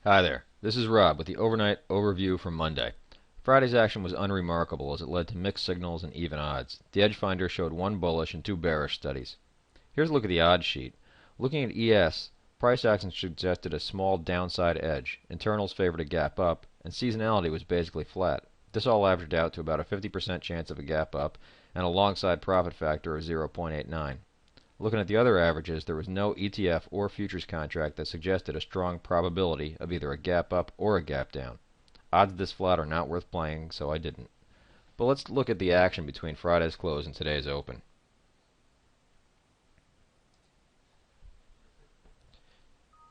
Hi there, this is Rob with the overnight overview from Monday. Friday's action was unremarkable as it led to mixed signals and even odds. The Edge Finder showed one bullish and two bearish studies. Here's a look at the odds sheet. Looking at ES, price action suggested a small downside edge, internals favored a gap up, and seasonality was basically flat. This all averaged out to about a 50% chance of a gap up and a long side profit factor of 0.89. Looking at the other averages, there was no ETF or futures contract that suggested a strong probability of either a gap up or a gap down. Odds this flat are not worth playing, so I didn't. But let's look at the action between Friday's close and today's open.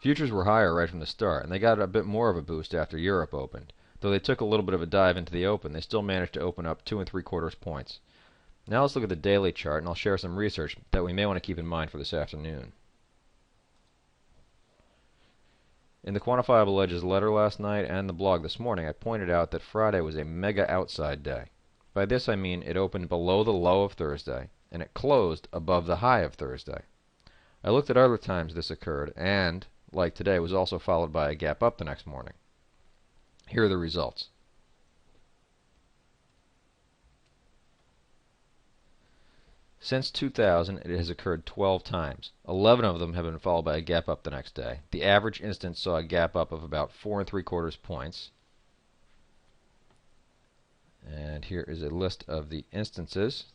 Futures were higher right from the start, and they got a bit more of a boost after Europe opened. Though they took a little bit of a dive into the open, they still managed to open up 2 3/4 points. Now let's look at the daily chart, and I'll share some research that we may want to keep in mind for this afternoon. In the Quantifiable Edges letter last night and the blog this morning, I pointed out that Friday was a mega outside day. By this I mean it opened below the low of Thursday, and it closed above the high of Thursday. I looked at other times this occurred, and, like today, was also followed by a gap up the next morning. Here are the results. Since 2000, it has occurred 12 times. 11 of them have been followed by a gap up the next day. The average instance saw a gap up of about 4 3/4 points. And here is a list of the instances.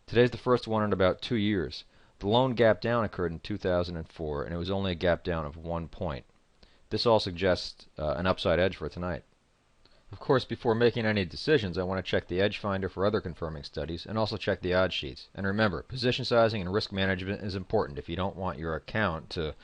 Today's the first one in about 2 years. The lone gap down occurred in 2004, and it was only a gap down of 1 point. This all suggests an upside edge for tonight. Of course, before making any decisions, I want to check the Edge Finder for other confirming studies, and also check the odds sheets. And remember, position sizing and risk management is important if you don't want your account to